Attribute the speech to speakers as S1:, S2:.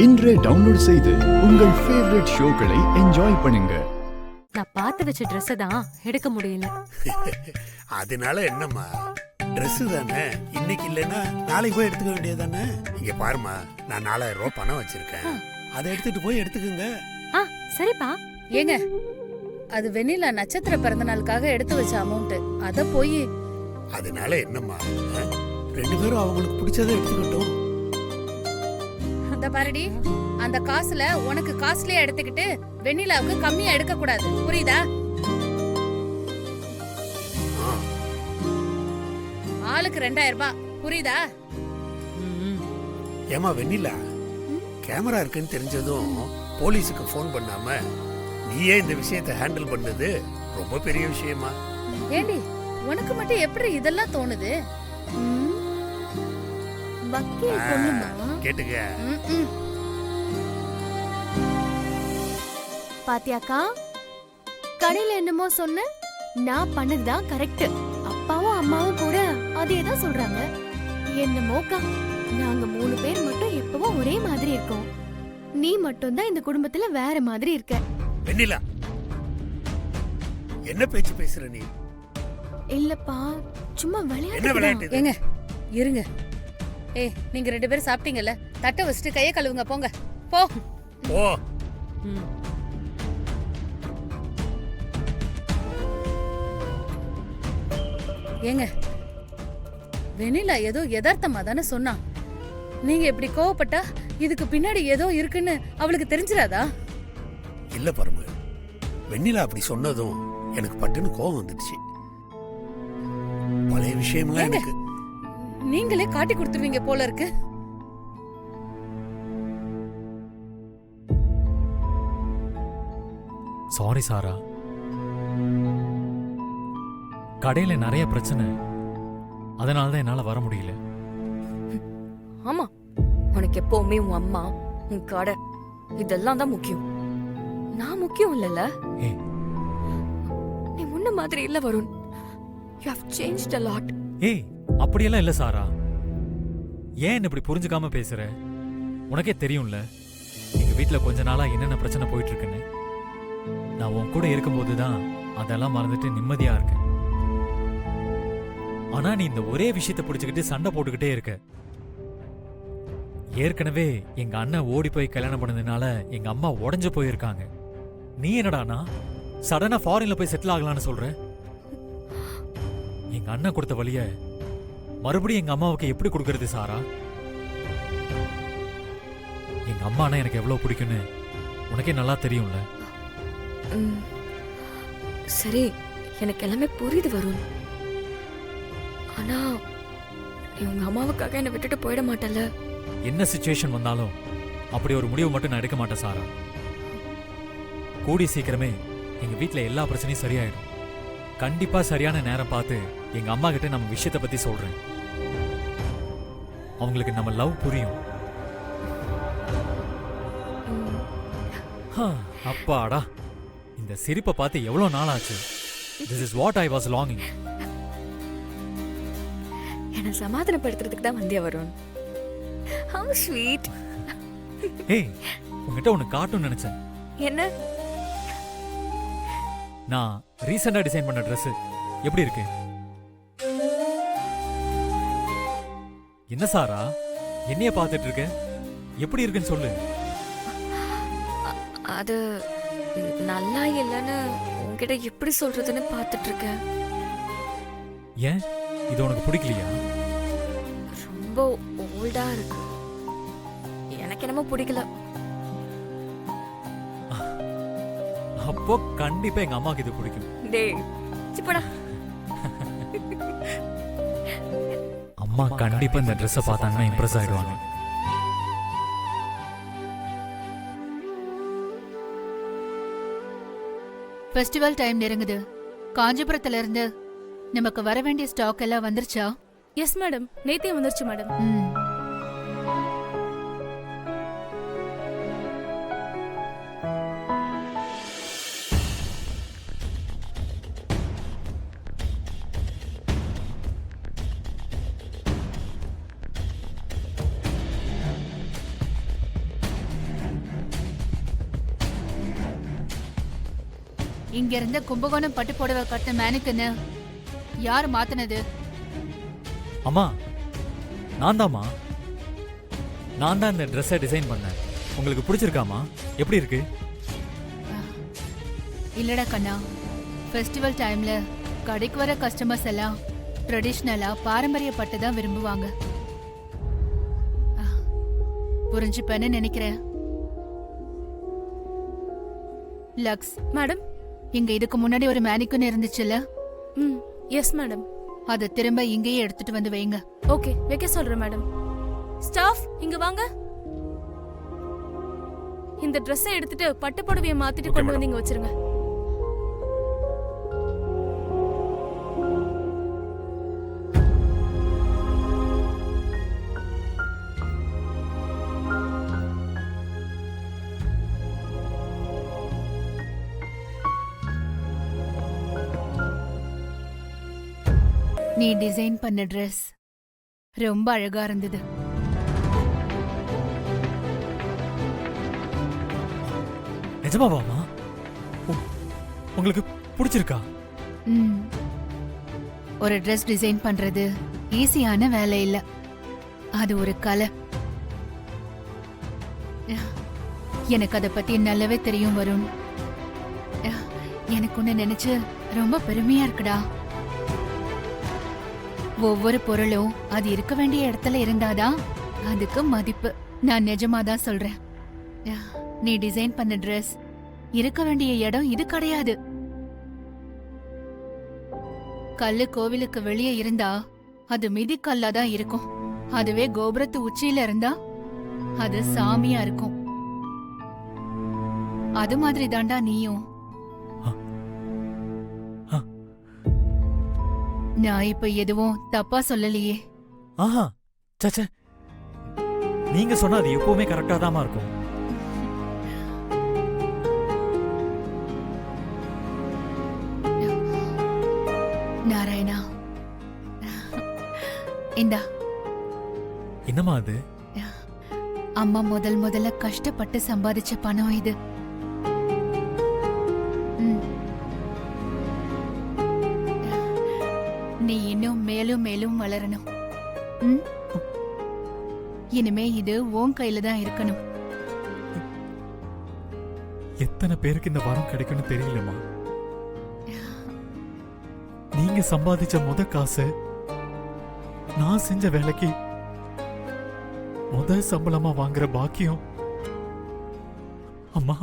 S1: இன்றே டவுன்லோட் செய்து உங்கள் ஃபேவரட் ஷோக்களை என்ஜாய் பண்ணுங்க.
S2: நான் பார்த்து வச்ச Dress தான் எடுக்க முடியல.
S3: அதனால என்னம்மா, Dress தானே, இன்னைக்கு இல்லைன்னா நாளைக்கு போய் எடுத்துக்க வேண்டியதானே. இங்க பாருமா, நான் 4000 ரூபாய் பணம் வச்சிருக்கேன், அதை எடுத்துட்டு போய் எடுத்துக்கோங்க.
S2: சரிப்பா.
S4: ஏங்க, அது வெண்ணிலா நட்சத்திர பிறந்த நாளுக்காக எடுத்து வச்ச அமௌண்ட், அத போய்.
S3: அதனால என்னம்மா, 2 பேரும் அவங்களுக்கு பிடிச்சதை எடுத்துக்கிட்டோம்.
S4: அந்த பாருடி, அந்த காசுல உனக்கு காஸ்ட்லியா எடுத்துக்கிட்டு வெண்ணிலாவுக்கு கம்மியா எடுக்க கூடாது, புரியுதா? ஆளுக்கு 2000 ரூபாய், புரியுதா?
S3: ஏமா வெண்ணிலா, கேமரா இருக்குன்னு தெரிஞ்சதும் போலீஸுக்கு போன் பண்ணாம நீயே இந்த விஷயத்தை ஹேண்டில் பண்ணது ரொம்ப பெரிய விஷயமா.
S4: ஏண்டி, உனக்கு மட்டும் எப்படி இதெல்லாம் தோணுது?
S2: வக்கீல் பொண்ணுமா?
S3: கேட்டுக்க.
S2: பாத்தியாக்கா, கடையில என்னமோ சொன்ன, நான் பண்ணதுதான் கரெக்ட். அப்பாவும் அம்மாவும் கூட அதே தான் சொல்றாங்க. என்னமோக்கா, நாங்க 3 பேர் மட்டும் எப்பவும் ஒரே மாதிரி இருக்கோம். நீ மட்டும் தான் இந்த குடும்பத்துல வேற மாதிரி இருக்க.
S3: வெண்ணிலா, என்ன பேச்சு பேசுற நீ?
S2: இல்லப்பா, சும்மா
S3: என்ன விளையாட்டு?
S4: ஏங்க இருங்க. நீங்க 2 பேரும் சாப்பிட்டீங்கல்ல, தட்டை வச்சுட்டு கையை கழுவுங்க, போங்க போ.
S3: போ.
S4: ஏங்க, வெண்ணிலா ஏதோ யதார்த்தமா தானே சொன்னா. நீங்க இப்படி கோவப்பட்டா இதுக்கு பின்னாடி ஏதோ இருக்குன்னு அவளுக்கு தெரிஞ்சிராதா?
S3: இல்ல பரமு, வெண்ணிலா அப்படி சொன்னதும் எனக்கு பட்டுன்னு கோவம் வந்துடுச்சு. பழைய விஷயம்லாம் எனக்கு
S4: நீங்களே காட்டி கொடுத்துருவீங்க போல இருக்கு.
S5: சாரி சாரா, கடையில நிறைய பிரச்சனை, அதனால தான் என்னால வர முடியல.
S6: ஆமா, உனக்கு எப்பவுமே உன் அம்மா, உன் கடை, இதெல்லாம் தான் முக்கியம். நான் முக்கியம் இல்லல. நீ முன்ன மாதிரி இல்ல Varun. You have changed a lot.
S5: ஏய், அப்படியெல்லாம் இல்ல சாரா. ஏன் இப்படி புரிஞ்சுக்காம பேசுற? உனக்கே தெரியும்ல எங்க வீட்டுல கொஞ்ச நாளா என்னென்ன பிரச்சனை போயிட்டு இருக்குன்னு. நான் உன் கூட இருக்கும்போது தான் அதெல்லாம் மறந்துட்டு நிம்மதியா இருக்கேன். ஆனா நீ இந்த ஒரே விஷயத்தை பிடிச்சுக்கிட்டு சண்டை போட்டுக்கிட்டே இருக்க. ஏற்கனவே எங்க அண்ணன் ஓடி போய் கல்யாணம் பண்ணதுனால எங்க அம்மா உடஞ்சு போயிருக்காங்க. நீ என்னடானா சடனா ஃபாரின்ல போய் செட்டில் ஆகலான்னு சொல்ற? எங்க அண்ணன் கொடுத்த வழிய மறுபடியும் எங்க அம்மாவுக்கு எப்படி கொடுக்கறது சாரா? எங்க அம்மானா எனக்கு எவ்வளவு பிடிக்கும்னு உனக்கே நல்லா தெரியும்ல.
S6: சரி, எனக்கு எல்லாமே புரியுது வருண். ஆனா நீ உங்க அம்மாவுக்காக என்னை விட்டுட்டு போயிட மாட்டல.
S5: என்ன சிச்சுவேஷன் வந்தாலும் அப்படி ஒரு முடிவு மட்டும் நான் எடுக்க மாட்டேன் சாரா. கூடி சீக்கிரமே எங்க வீட்டுல எல்லா பிரச்சனையும் சரியாயிடும். கண்டிப்பா சரியான நேரம் பார்த்து எங்க அம்மா கிட்ட நம்ம விஷயத்தை பத்தி சொல்றேன். அவங்களுக்கு நம்ம லவ் புரியும். அப்பாடா, இந்த சிரிப்பை பார்த்து எவ்வளவு நாள் ஆச்சு. This is what I was longing.
S6: என்ன சமாதானப்படுத்துறதுக்கு தான் வந்தியா வருண். How sweet.
S5: ஏய், உன்கிட்ட ஒன்னு காட்டணும்னு நினைச்சேன்.
S6: என்ன?
S5: நான் ரீசெண்டா டிசைன் பண்ண Dress எப்படி இருக்கு? என்ன சாரா, என்னைய பார்த்துட்டு இருக்க? எப்படி இருக்குன்னு சொல்லு.
S6: அது நல்லா இல்லைன்னு உன்கிட்ட எப்படி சொல்றதுன்னு பார்த்துட்டு இருக்கேன்.
S5: ஏன், இது உனக்கு பிடிக்கலையா?
S6: ரொம்ப ஓல்டா இருக்கு. எனக்கு என்னமோ பிடிக்கல.
S5: அப்போ கண்டிப்பா எங்க அம்மாக்கு இது பிடிக்கும்.
S6: டேய் சிப்படா.
S5: அம்மா கண்டிப்பா இந்த Dress பார்த்தாங்கன்னா இம்ப்ரெஸ் ஆயிடுவாங்க.
S7: ஃபெஸ்டிவல் டைம் நெருங்குது. காஞ்சிபுரத்துல இருந்து நமக்கு வர வேண்டிய ஸ்டாக் எல்லாம் வந்துருச்சா?
S4: எஸ் மேடம், நேத்தே வந்துருச்சு மேடம்.
S7: இங்க இருந்த கும்பகோணம் பட்டு புடவை கட்ட மேனுக்குன்னு யார் மாத்துனது?
S5: அம்மா நான் தாம்மா. நான் தான் இந்த ட்ரெஸ்ஸை டிசைன் பண்ணேன். உங்களுக்கு பிடிச்சிருக்காமா? எப்படி இருக்கு?
S7: இல்லடா கண்ணா, ஃபெஸ்டிவல் டைம்ல கடைக்கு வர கஸ்டமர்ஸ் எல்லாம் ட்ரெடிஷ்னலா பாரம்பரிய பட்டு தான் விரும்புவாங்க. புரிஞ்சுப்பேன்னு நினைக்கிறேன். லக்ஸ்
S2: மேடம்.
S7: இங்க இதுக்கு முன்னாடி ஒரு மேனிக்குன் இருந்துச்சுல்ல,
S2: ம், எஸ் மேடம்.
S7: அதை திரும்ப இங்கேயே எடுத்துட்டு வந்து வைங்க.
S2: ஓகே, வைக்க சொல்றேன் மேடம். ஸ்டாஃப் இங்க வாங்க. இந்த ட்ரெஸ்ஸை எடுத்துட்டு பட்டு புடவைய மாத்திட்டு கொண்டு வந்து இங்க வச்சிருங்க.
S7: நீ டிசைன் பண்ண ட்ரெஸ் ரொம்ப அழகா இருந்தது.
S5: நிஜமாவாமா? உங்களுக்கு பிடிச்சிருக்கா?
S7: ம். ஒரு ட்ரெஸ் டிசைன் பண்றது ஈஸியான வேலை இல்ல, அது ஒரு கலை. எனக்கு அதை பத்தி நல்லாவே தெரியும் வருண். எனக்கு ஒன்னு நினைச்சு ரொம்ப பெருமையா இருக்குடா. ஒவ்வொரு பொருளும் அது இருக்க வேண்டிய இடத்துல இருந்தாதான் அதுக்கு மதிப்பு. நான் நிஜமாதான் சொல்றேன். நீ டிசைன் பண்ண ட்ரெஸ் இருக்க வேண்டிய இடம் இது கிடையாது. கல்லு கோவிலுக்கு வெளியே இருந்தா அது மிதிக்கல்லா தான் இருக்கும். அதுவே கோபுரத்து உச்சியில இருந்தா அது சாமியா இருக்கும். அது மாதிரி தாண்டா நீயும். நான் இப்ப எதுவும் தப்பா சொல்லலையே.
S5: ஆஹா, சச்சே, நீங்க சொன்னா அது எப்பவுமே கரெக்டா தாமா இருக்கும்.
S7: நாராயணா, இந்தா.
S5: என்னம்மா அது?
S7: அம்மா முதல்ல கஷ்டப்பட்டு சம்பாதிச்ச பணம் இது. நீ இன்னும் மேலும் மேலும் வளரணும். இனிமே இது உன் கையில தான் இருக்கணும்.
S5: எத்தனை பேருக்கு இந்த வரம் கிடைக்கும்னு தெரியலமா. நீங்க சம்பாதிச்ச காசு நான் செஞ்ச வேலைக்கு சம்பளமா வாங்குற பாக்கியம் அம்மா.